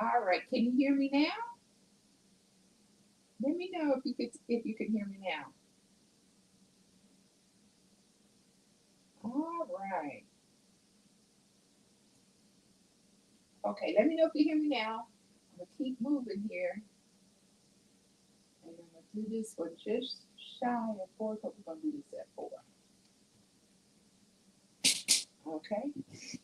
All right, can you hear me now? Let me know if you can hear me now. All right. Okay, let me know if you hear me now. I'm gonna keep moving here, and I'm gonna do this for just shy of 4 o'clock. We're gonna do this at 4. Okay.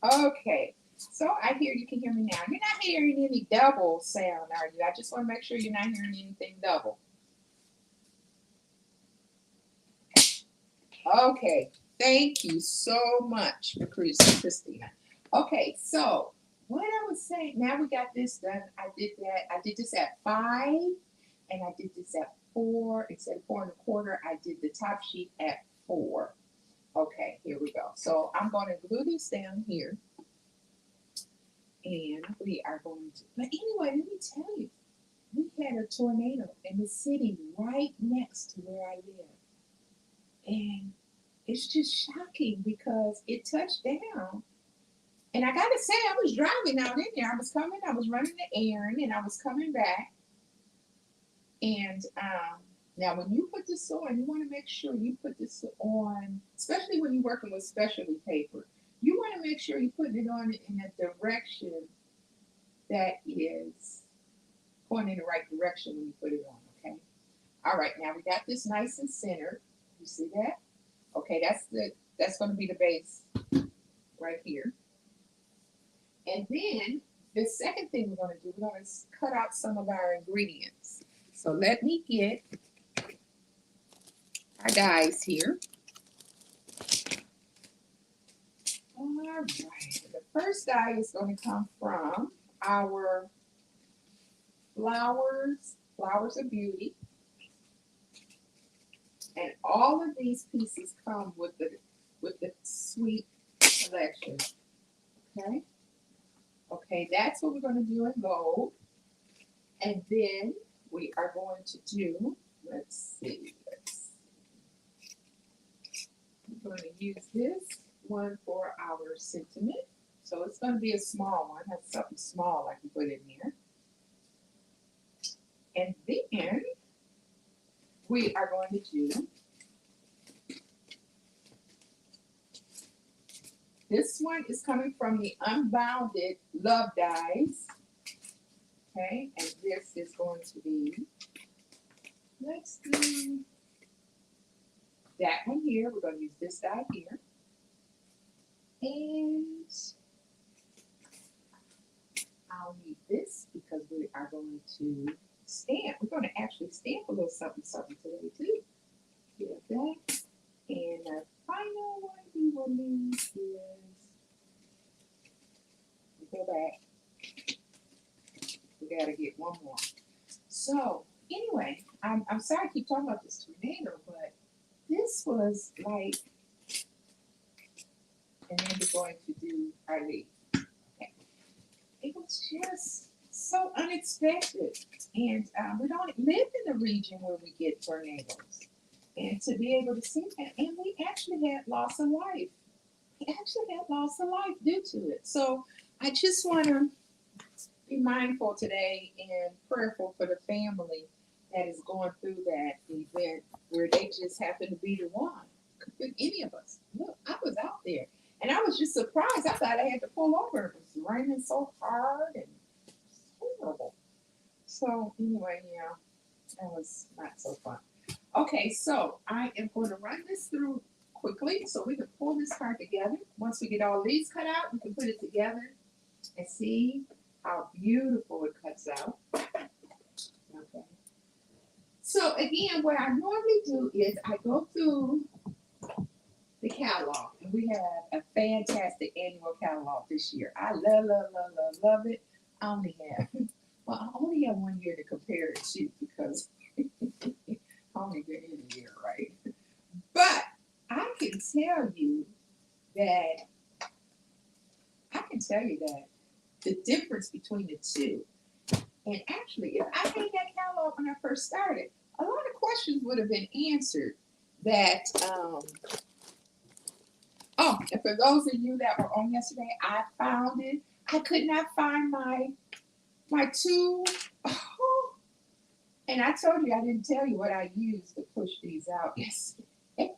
Okay. So I hear you can hear me now. You're not hearing any double sound, are you? I just want to make sure you're not hearing anything double. Okay. Thank you so much for Christina. Okay, so what I was saying, now we got this done. I did that. I did this at 5, and I did this at 4. Instead of 4 1/4, I did the top sheet at 4. Okay, here we go. So I'm going to glue this down here, and we are going to. But anyway, let me tell you, we had a tornado in the city right next to where I live, and it's just shocking because it touched down. And I gotta say, I was driving out in there. I was running the errand, and I was coming back. And now, when you put this on, you want to make sure you put this on, especially when you're working with specialty paper. You want to make sure you're putting it on in a direction that is going in the right direction when you put it on. Okay. All right. Now we got this nice and centered. You see that? Okay. That's going to be the base right here. And then the second thing we're going to do, we're going to cut out some of our ingredients. So let me get our dies here. All right. The first die is going to come from our Flowers of Beauty. And all of these pieces come with the sweet collection. Okay. Okay, that's what we're going to do in gold. And then we are going to do, let's see. We're going to use this one for our sentiment. So it's going to be a small one. That's something small I can put in here. And then we are going to do this one is coming from the Unbounded Love Dies. Okay, and this is going to be, let's do that one here. We're going to use this die here. And I'll need this because we are going to stamp. We're going to actually stamp a little something today too. Get that. And the final one we will need is, go back. We got to get one more. So anyway, I'm sorry I keep talking about this tornado, but this was like, and then we're going to do our leaf. Okay. It was just so unexpected. And we don't live in the region where we get tornadoes. And to be able to see that, and we actually had loss of life. We actually had loss of life due to it. So I just want to be mindful today and prayerful for the family that is going through that event where they just happen to be the one. Could be any of us. Look, I was out there. And I was just surprised. I thought I had to pull over. It was raining so hard and horrible. So anyway, yeah, that was not so fun. Okay, so I am going to run this through quickly so we can pull this card together. Once we get all these cut out, we can put it together and see how beautiful it cuts out. Okay. So again, what I normally do is I go through the catalog, and we have a fantastic annual catalog this year. I love it. I only have, well, I only have 1 year to compare it to because I only been in a year, right? But I can tell you that the difference between the two, and actually, if I had that catalog when I first started, a lot of questions would have been answered. That oh, and for those of you that were on yesterday, I found it. I could not find my my two, oh, and I told you I didn't tell you what I used to push these out. Yes. I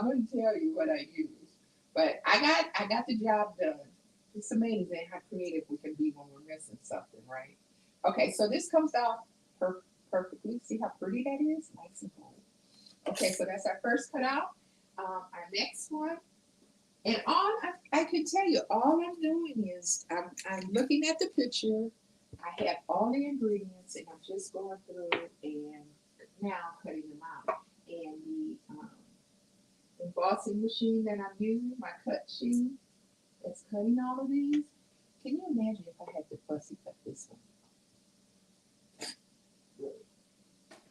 wouldn't tell you what I used, but I got the job done. It's amazing how creative we can be when we're missing something, right? Okay, so this comes out perfectly. See how pretty that is? Nice and bold. Okay, so that's our first cutout. Our next one, and all I can tell you, all I'm doing is I'm looking at the picture. I have all the ingredients, and I'm just going through and now cutting them out. And the embossing machine that I'm using, my cut sheet, that's cutting all of these. Can you imagine if I had to fussy cut this one? Really?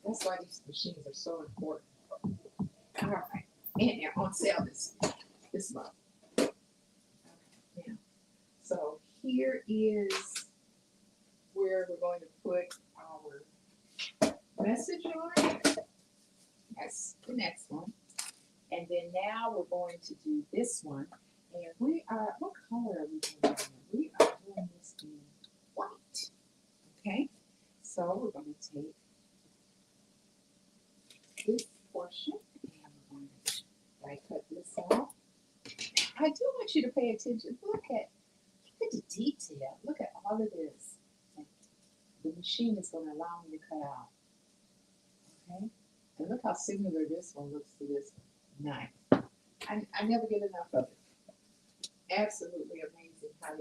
That's why these machines are so important. All right, and they're on sale this month. Okay, now, so here is where we're going to put our message on. That's the next one. And then now we're going to do this one. And we are, what color are we doing? We are doing this in white. Okay? So we're going to take this portion and we're going to cut this off. I do want you to pay attention. Look at the detail. Look at all of this. The machine is going to allow me to cut out. Okay? And look how similar this one looks to this one. Nice. I never get enough of it. Absolutely amazing how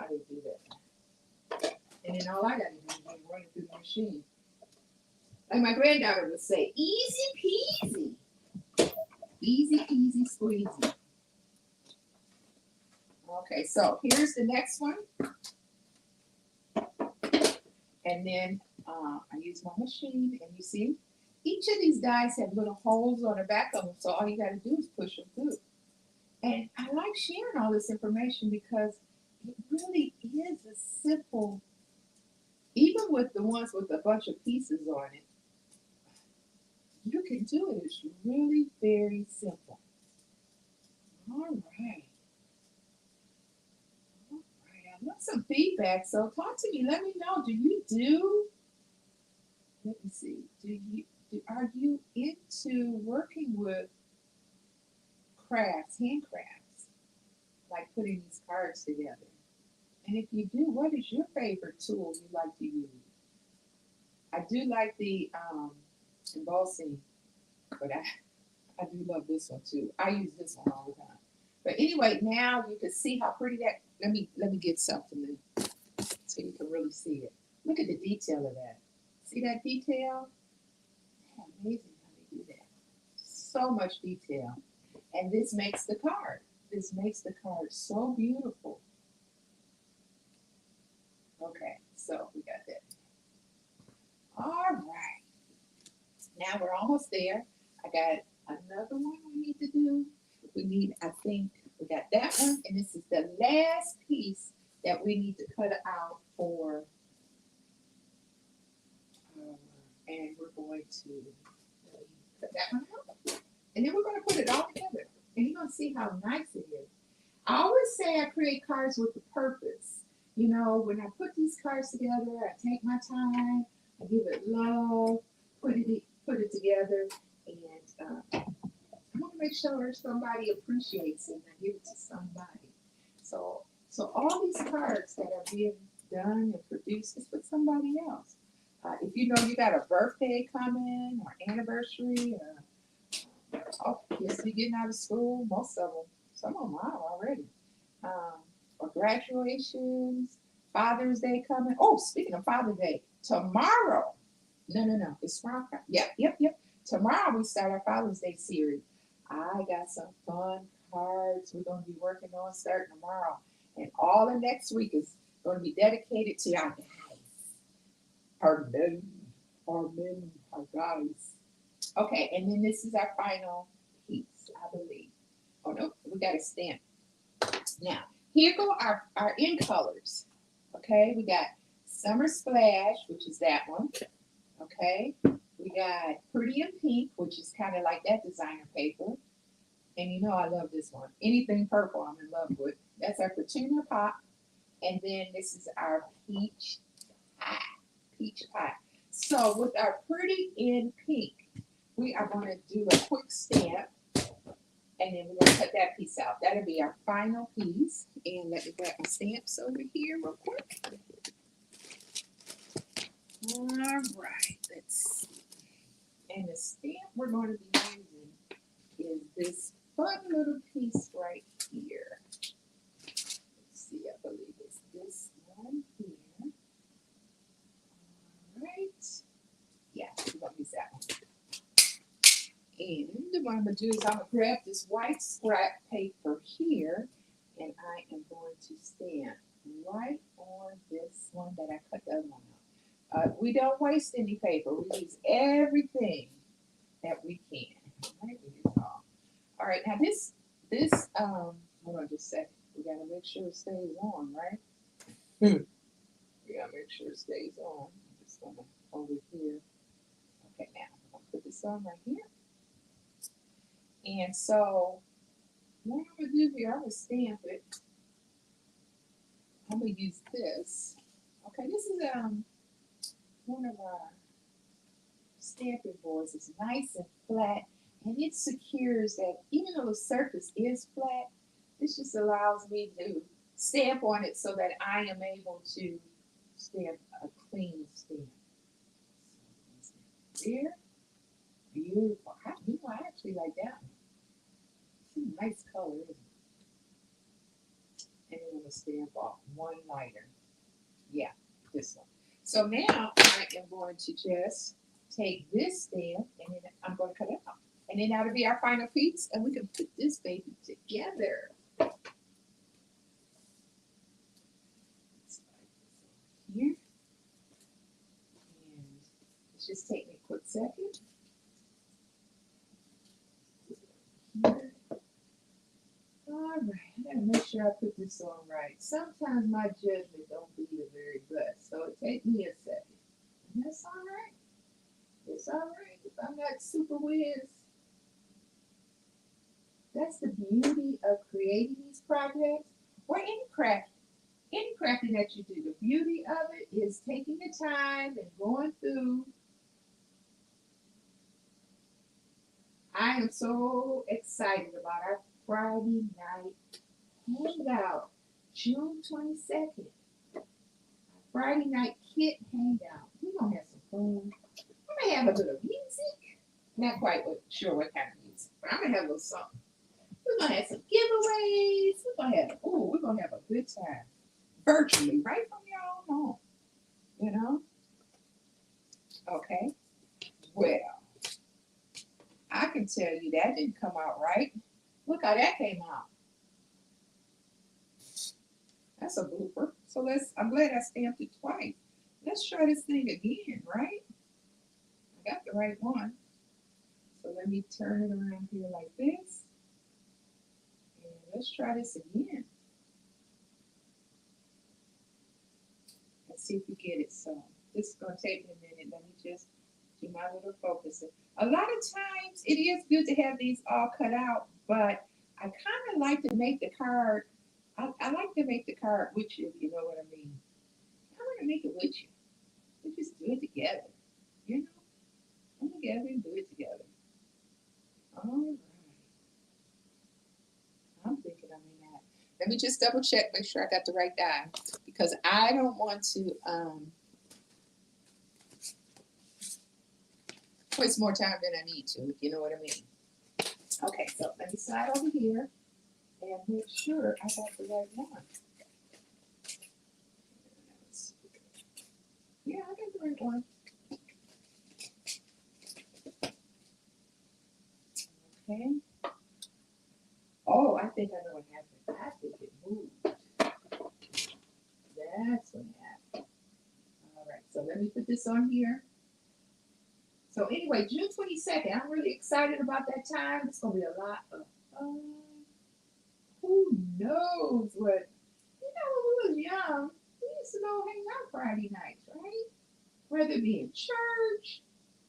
they do that. And then all I got to do is run it through the machine. Like my granddaughter would say, easy peasy. Easy peasy squeezy. Okay, so here's the next one. And then I use my machine, and you see, each of these dies have little holes on the back of them, so all you got to do is push them through. And I like sharing all this information because it really is a simple, even with the ones with a bunch of pieces on it, you can do it. It's really very simple. All right. I want some feedback, so talk to me. Let me know. Let me see. Are you into working with crafts, handcrafts, like putting these cards together? And if you do, what is your favorite tool you like to use? I do like the embossing, but I do love this one too. I use this one all the time. But anyway, now you can see how pretty that. Let me get something so you can really see it. Look at the detail of that. See that detail? Amazing how they do that. So much detail. And this makes the card. This makes the card so beautiful. Okay, so we got that. All right. Now we're almost there. I got another one we need to do. I think we got that one, and this is the last piece that we need to cut out for, and we're going to cut that one out. And then we're going to put it all together, and you're going to see how nice it is. I always say I create cards with a purpose. You know, when I put these cards together, I take my time, I give it love, put it together, and I want to make sure somebody appreciates it and I give it to somebody. So all these cards that are being done and produced is for somebody else. If you know you got a birthday coming or anniversary, kids be getting out of school, most of them, some of them are already, or graduations, Father's Day coming. Oh, speaking of Father's Day, tomorrow. No, it's Friday. Yep. Tomorrow we start our Father's Day series. I got some fun cards we're going to be working on starting tomorrow. And all of next week is going to be dedicated to our guys. Our men, our guys. Okay, and then this is our final piece, I believe. Oh, no, we got a stamp. Now, here go our end colors. Okay, we got Summer Splash, which is that one. Okay, we got Pretty in Pink, which is kind of like that designer paper. And you know I love this one. Anything purple I'm in love with. That's our Petunia Pop. And then this is our peach pie. Peach pie. So with our pretty in pink, we are going to do a quick stamp. And then we're going to cut that piece out. That'll be our final piece. And let me grab my stamps over here real quick. All right, let's see. And the stamp we're going to be using is this fun little piece right here. Let's see, I believe it's this one here. All right. Yeah, we're going to use that one. And what I'm going to do is I'm going to grab this white scrap paper here, and I am going to stamp right on this one that I cut the other one out. We don't waste any paper. We use everything that we can. All right, we use all. All right, now this, hold on just a second. We got to make sure it stays on, right? We got to make sure it stays on. I'm just going to over here. Okay, now I'm going to put this on right here. And so, what I'm going to do here, I'm going to stamp it. I'm going to use this. Okay, this is one of our stamping boards. It's nice and flat, and it secures that even though the surface is flat, this just allows me to stamp on it so that I am able to stamp a clean stamp. So, there. Beautiful. I actually like that one. It's a nice color, isn't it? And then I'm going to stamp off one lighter. Yeah, this one. So now I am going to just take this stamp and then I'm going to cut it out. And then that'll be our final piece, and we can put this baby together. Here. And let's just take me a quick second. Here. All right, I gotta make sure I put this on right. Sometimes my judgment don't be the very best, so it takes me a second. And that's all right. It's all right if I'm not super whiz. That's the beauty of creating these projects, or any crafting that you do. The beauty of it is taking the time and going through. I am so excited about our Friday night hangout, June 22nd. Friday night kit hangout. We're going to have some fun. I'm going to have a bit of music. Not quite sure what kind of music, but I'm going to have a little something. We're going to have some giveaways. We're going to have a good time. Virtually, right from your own home. You know? Okay. Well, I can tell you that didn't come out right. Look how that came out. That's a blooper. So I'm glad I stamped it twice. Let's try this thing again, right? I got the right one. So let me turn it around here like this. And let's try this again. Let's see if we get it. So this is going to take me a minute. Let me just do my little focusing. A lot of times it is good to have these all cut out, but I kind of like to make the card. I like to make the card with you, if you know what I mean. I want to make it with you. We just do it together. You know? Come together and do it together. All right. I'm thinking I'm in that. Let me just double check, make sure I got the right die, because I don't want to waste more time than I need to, if you know what I mean. Okay, so let me slide over here and make sure I got the right one. Yeah, I got the right one. Okay. Oh, I think I know what happened. I think it moved. That's what happened. All right, so let me put this on here. So anyway, June 22nd, I'm really excited about that time. It's going to be a lot of fun. Who knows what? You know, when we was young, we used to go hang out Friday nights, right? Whether it be in church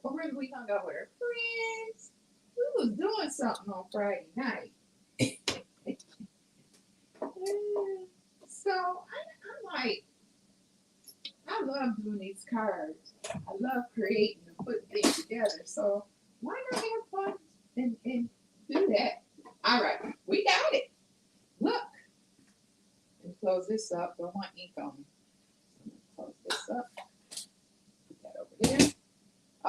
or whether we hung out with our friends. We was doing something on Friday night. So I like, I love doing these cards. I love creating and putting things together. So why not have fun and do that? All right, we got it. Look, and close this up. Don't want ink on me. Close this up. Put that over there.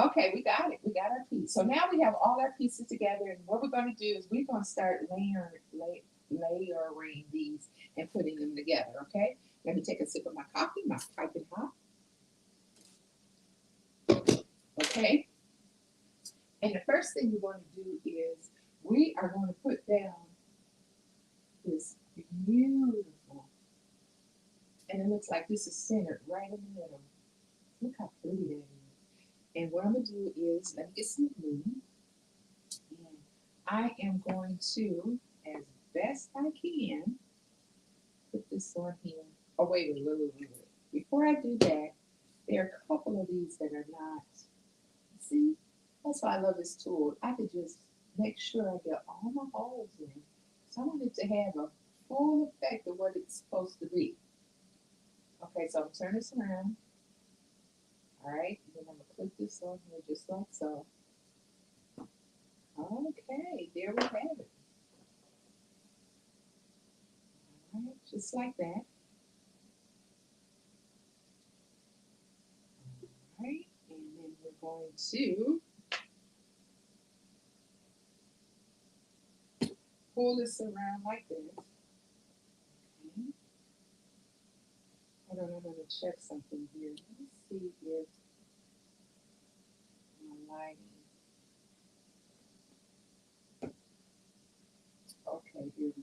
Okay, we got it. We got our piece. So now we have all our pieces together, and what we're going to do is we're going to start layering these and putting them together. Okay. Let me take a sip of my coffee. My piping hot. Okay. And the first thing we want to do is we are going to put down this beautiful, and it looks like this is centered right in the middle. Look how pretty that is. And what I'm going to do is, let me get some glue. And I am going to, as best I can, put this on here. Oh, wait. Before I do that, there are a couple of these that are not, see, that's why I love this tool. I could just make sure I get all my holes in. So I want it to have a full effect of what it's supposed to be. Okay, so I'm turning this around. All right, and then I'm gonna clip this on here just like so. Okay, there we have it. All right, just like that. All right, and then we're going to pull this around like this. Okay. Hold on, I'm gonna check something here. Let me see if my lighting. Okay, here we go.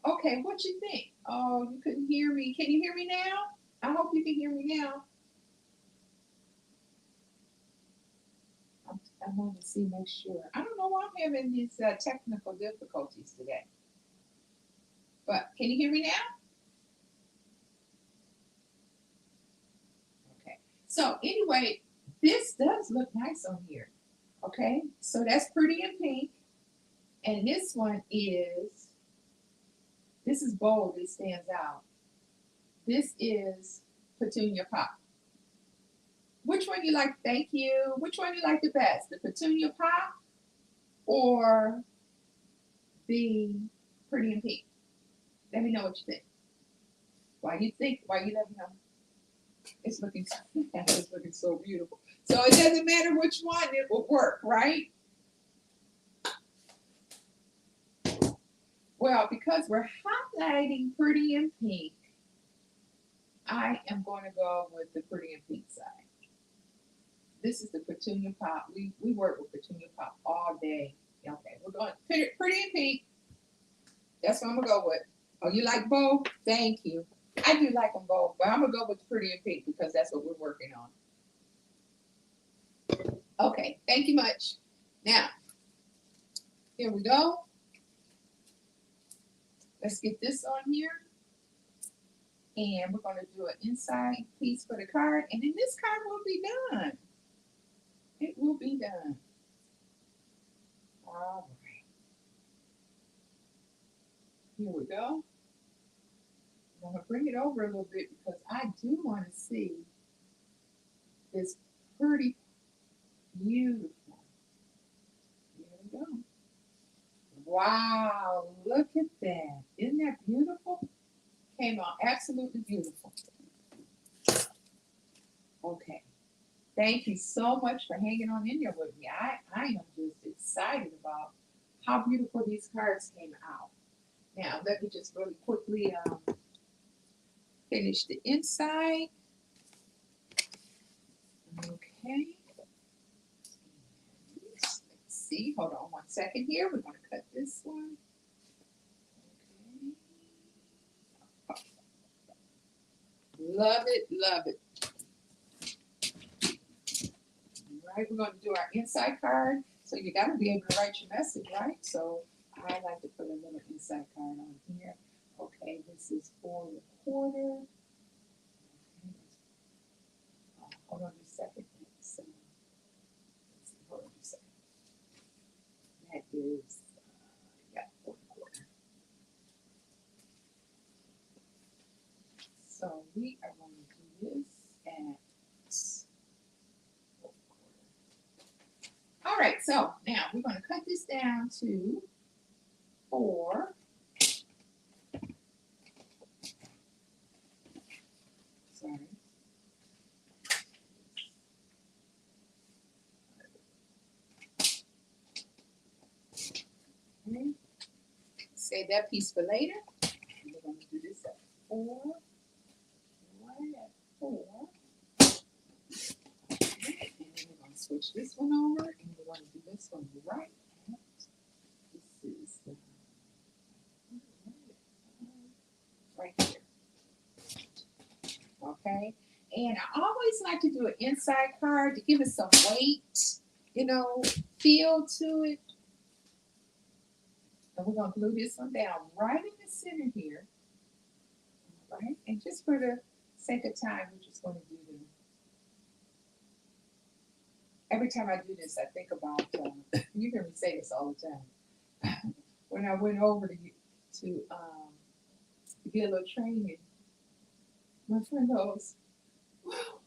Okay, what you think? Oh, you couldn't hear me. Can you hear me now? I hope you can hear me now. I want to see, make sure. I don't know why I'm having these technical difficulties today. But can you hear me now? Okay. So anyway, this does look nice on here. Okay. So that's Pretty in Pink. And this one is, this is bold. It stands out. This is Petunia Pop. Which one you like? Thank you. Which one you like the best? The Petunia Pop or the Pretty in Pink? Let me know what you think. Why you let me know. It's looking so beautiful. So it doesn't matter which one, it will work, right? Well, because we're highlighting Pretty in Pink, I am going to go with the Pretty in Pink side. This is the Petunia Pop. We work with Petunia Pop all day. Okay, we're going Pretty in Pink. That's what I'm going to go with. Oh, you like both? Thank you. I do like them both, but I'm going to go with Pretty in Pink because that's what we're working on. Okay, thank you much. Now, here we go. Let's get this on here. And we're going to do an inside piece for the card. And then this card will be done. It will be done. All right. Here we go. I'm going to bring it over a little bit because I do want to see this pretty beautiful. Here we go. Wow, look at that. Isn't that beautiful? Came out absolutely beautiful. Okay. Thank you so much for hanging on in there with me. I am just excited about how beautiful these cards came out. Now, let me just really quickly finish the inside. Okay. Let's see. Hold on 1 second here. We're going to cut this one. Okay. Love it, love it. All right, we're going to do our inside card. So you got to be able to write your message, right? So I like to put a little inside card on here. Okay, this is for the quarter. Hold on a second. So, let's see, hold on a second. That is, yeah, for the quarter. So we are going to do this at fourth quarter. All right, so now we're going to cut this down to 4. Sorry. Okay. Save that piece for later. We're going to do this at 4. Right at 4. Okay. And then we're going to switch this one over, and we're going to do this one right at, this is right here. Okay. And I always like to do an inside card to give it some weight, feel to it. And we're going to glue this one down right in the center here. All right. And just for the sake of time, we're just going to do them. Every time I do this, I think about, you hear me say this all the time. When I went over to get a little training, my friend goes, "Wow,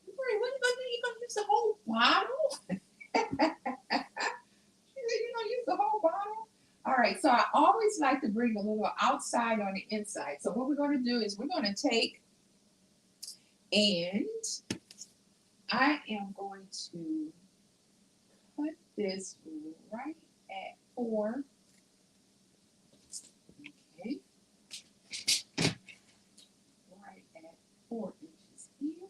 Lorrie, what are you going to do? You going to use the whole bottle?" She said, "You going to use the whole bottle?" All right, so I always like to bring a little outside on the inside. So what we're going to do is we're going to take, and I am going to cut this right at 4. Okay. Right at 4 inches here.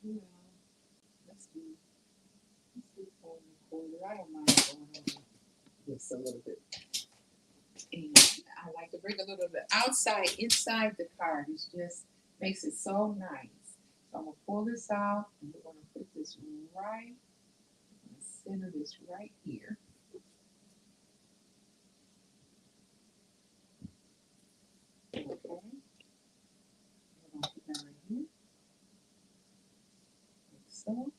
Well, let's do 4 1/4. I don't mind going over this a little bit. And I like to bring a little bit outside, inside the card. It just makes it so nice. So I'm going to pull this out, and we're going to put this right, center this right here. Okay. We're going to put that right here. Like so. And we're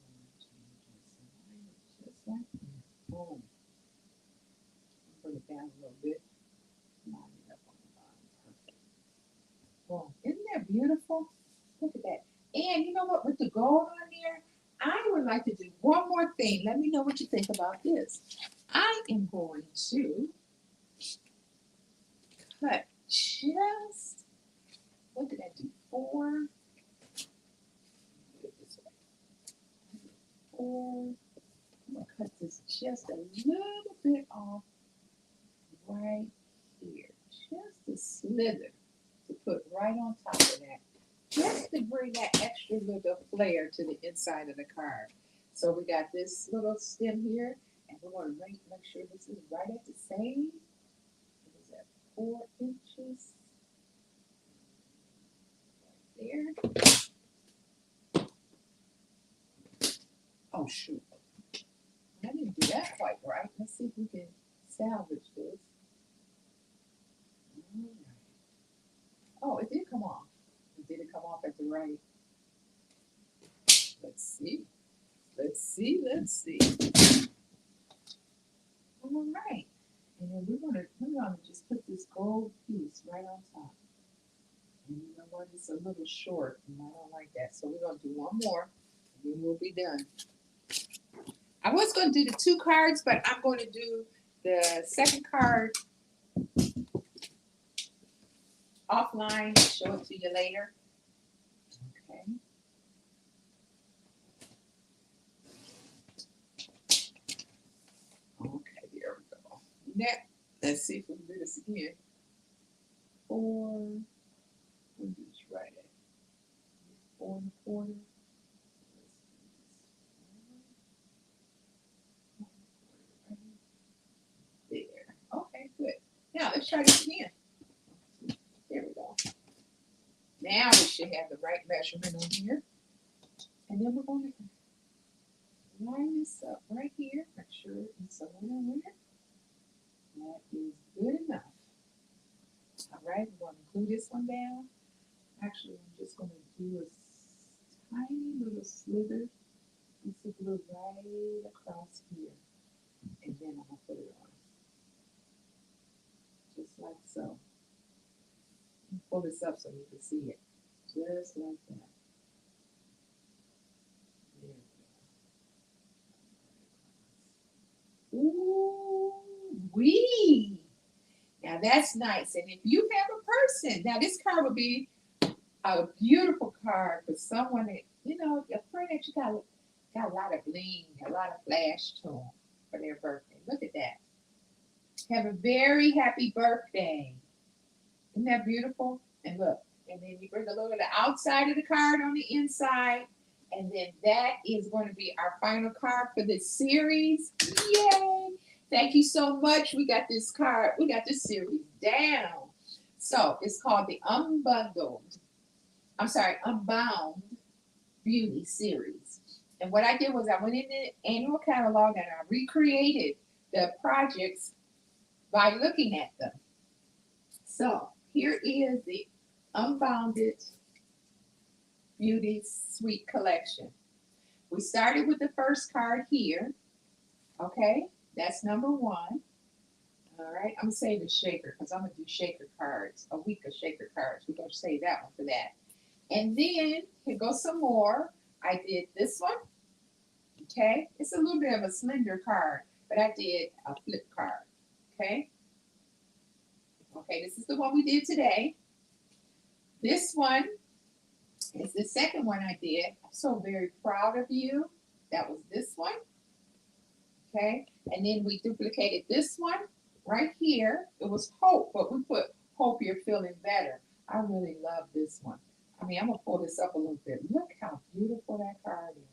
going to change this just like that. Boom. Bring it down a little bit. Line it up on the bottom. Perfect. Boom. Isn't that beautiful? Look at that. And you know what? With the gold on there, I would like to do one more thing. Let me know what you think about this. I am going to cut just, what did I do? 4. I'm going to cut this just a little bit off right here. Just a slither to put right on top of that. Just to bring that extra little flair to the inside of the card. So we got this little stem here, and we're going to make sure this is right at the same. It is at 4 inches. Right there. Oh, shoot. I didn't do that quite right. Let's see if we can salvage this. All right. Oh, it did come off. Did it come off at the right? Let's see. Let's see. Let's see. All right. And then we're gonna just put this gold piece right on top. And you know what? It's a little short, and I don't like that. So we're gonna do one more, and then we'll be done. I was gonna do the 2 cards, but I'm going to do the second card offline. Show it to you later. Okay. Okay, there we go. Now, let's see if we can do this again. 4. We'll do this right at 4 1/4. There. Okay, good. Now let's try this again. There we go. Now we should have the right measurement on here. And then we're going to line this up right here. Make sure it's a winner. That is good enough. All right, we're going to glue this one down. Actually, I'm just going to do a tiny little slither. This is glue right across here. And then I'm going to put it on. Just like so. Pull this up so you can see it. Just like that. There we go. Ooh, wee! Now that's nice. And if you have a person, now this card would be a beautiful card for someone that, you know, a friend that you got a lot of bling, a lot of flash to them for their birthday. Look at that. Have a very happy birthday. Isn't that beautiful? And look, and then you bring a little of the outside of the card on the inside, and then that is going to be our final card for this series. Yay! Thank you so much. We got this card, we got this series down. So it's called the Unbound Beauty series. And what I did was I went in the annual catalog and I recreated the projects by looking at them. So here is the Unbounded Beauty Suite Collection. We started with the first card here. Okay, that's number 1. All right, I'm going to save the shaker because I'm going to do shaker cards, a week of shaker cards. We're going to save that one for that. And then here goes some more. I did this one. Okay, it's a little bit of a slender card, but I did a flip card. Okay. Okay, this is the one we did today. This one is the second one I did. I'm so very proud of you. That was this one. Okay, and then we duplicated this one right here. It was Hope, but we put Hope You're Feeling Better. I really love this one. I mean, I'm going to pull this up a little bit. Look how beautiful that card is.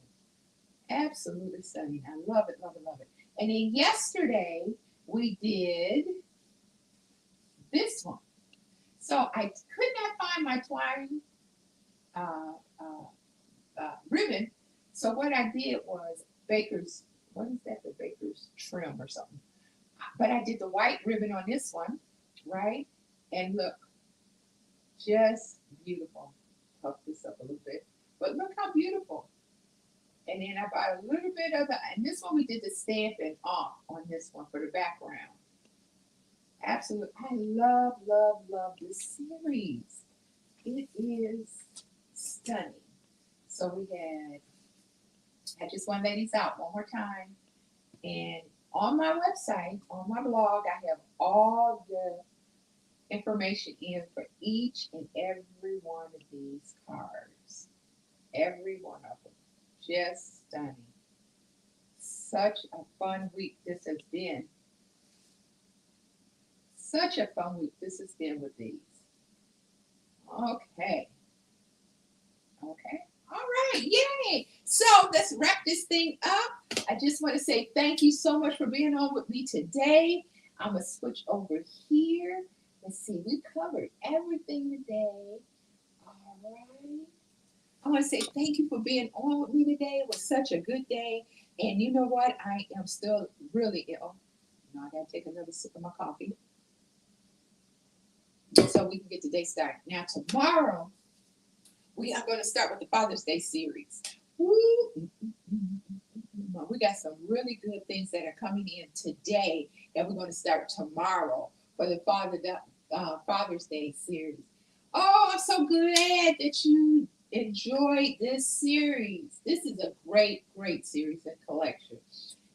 Absolutely stunning. I love it, love it, love it. And then yesterday we did this one. So I could not find my twine uh, ribbon. So what I did was baker's, what is that? The baker's trim or something. But I did the white ribbon on this one, right? And look, just beautiful. Puff this up a little bit. But look how beautiful. And then I bought a little bit of the, and this one we did the Stampin' off on this one for the background. Absolutely. I love, love, love this series. It is stunning. So we had, I just want to lay these out one more time. And on my website, on my blog, I have all the information in for each and every one of these cards. Every one of them. Just stunning. Such a fun week this has been. Such a fun week this has been with these. Okay. Okay. All right. Yay. So let's wrap this thing up. I just want to say thank you so much for being on with me today. I'm going to switch over here. Let's see. We covered everything today. All right. I want to say thank you for being on with me today. It was such a good day. And you know what? I am still really ill. Now I got to take another sip of my coffee so we can get the day started. Now tomorrow, we are going to start with the Father's Day series. Woo! We got some really good things that are coming in today that we're going to start tomorrow for the Father's Day series. Oh, I'm so glad that you enjoyed this series. This is a great, great series and collection.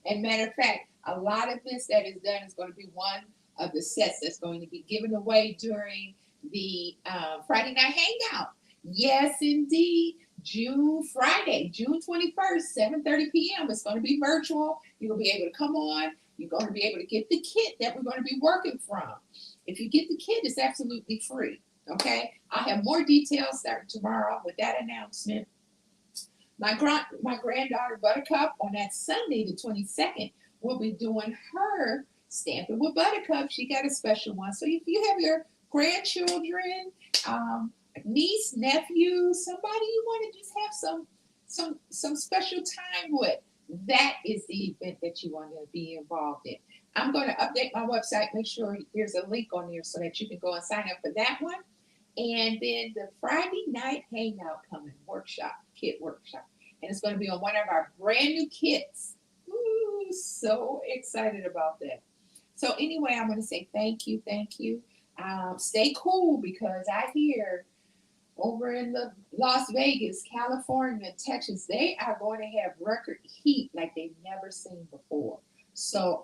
And matter of fact, a lot of this that is done is going to be one of the sets that's going to be given away during the Friday night hangout. Yes, indeed. Friday, June 21st, 7:30 p.m. It's going to be virtual. You're going to be able to come on. You're going to be able to get the kit that we're going to be working from. If you get the kit, it's absolutely free. Okay? I'll have more details starting tomorrow with that announcement. My granddaughter Buttercup on that Sunday, the 22nd, will be doing her Stampin' with Buttercup. She got a special one. So if you have your grandchildren, niece, nephew, somebody you want to just have some special time with, that is the event that you want to be involved in. I'm going to update my website, make sure there's a link on there so that you can go and sign up for that one. And then the Friday night hangout coming, kit workshop. And it's going to be on one of our brand new kits. Ooh, so excited about that. So anyway, I'm going to say thank you, thank you. Stay cool because I hear over in the Las Vegas, California, Texas, they are going to have record heat like they've never seen before. So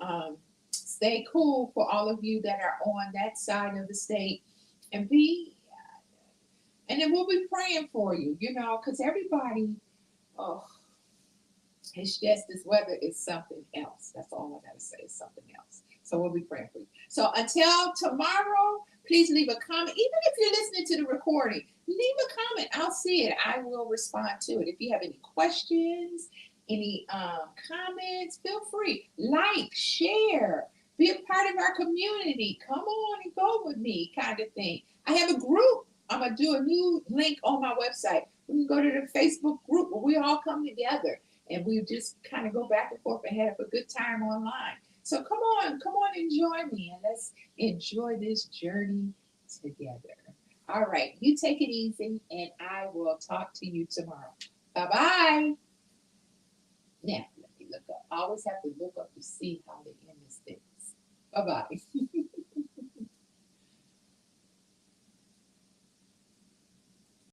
stay cool for all of you that are on that side of the state, and then we'll be praying for you, because everybody, it's just this weather is something else. That's all I got to say is something else. So we'll be praying for you. So until tomorrow, please leave a comment. Even if you're listening to the recording, leave a comment. I'll see it. I will respond to it. If you have any questions, any comments, feel free. Like, share, be a part of our community. Come on and go with me kind of thing. I have a group. I'm going to do a new link on my website. We can go to the Facebook group where we all come together and we just kind of go back and forth and have a good time online. So come on and join me and let's enjoy this journey together. All right, you take it easy and I will talk to you tomorrow. Bye-bye. Now, let me look up. I always have to look up to see how they end this thing. Bye-bye.